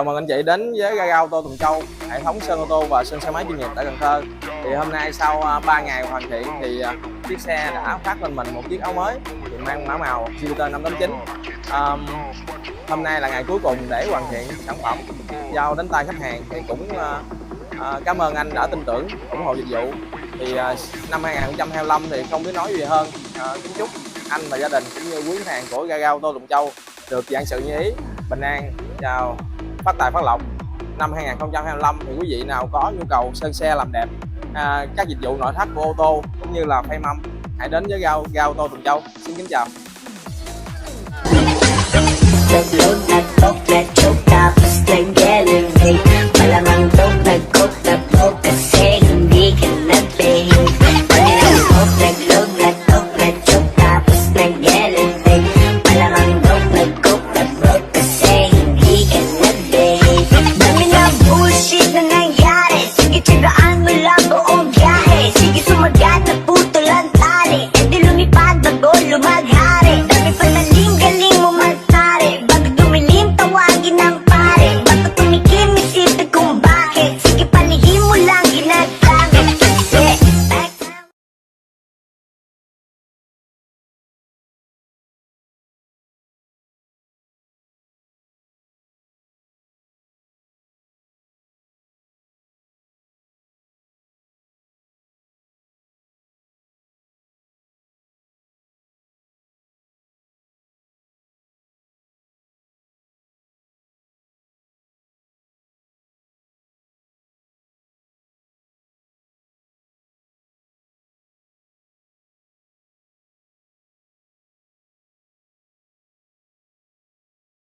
Chào mừng anh chị đến với Ga Auto Tuần Châu, hệ thống sơn ô tô và sơn xe máy chuyên nghiệp tại Cần Thơ. Thì hôm nay sau 3 ngày hoàn thiện thì chiếc xe đã phát lên mình một chiếc áo mới thì mang mã màu Jupiter 589. Hôm nay là ngày cuối cùng để hoàn thiện sản phẩm giao đến tay khách hàng, thì cũng cảm ơn anh đã tin tưởng ủng hộ dịch vụ. Thì năm 2025 thì không biết nói gì hơn, kính chúc anh và gia đình cũng như quý khách hàng của Ga Auto Tuần Châu được vạn sự như ý, bình an, chào phát tài phát lộc. Năm 2025 thì quý vị nào có nhu cầu sơn xe làm đẹp, các dịch vụ nội thất của ô tô cũng như là phây mâm, hãy đến với Ga Auto Tuần Châu. Xin kính chào.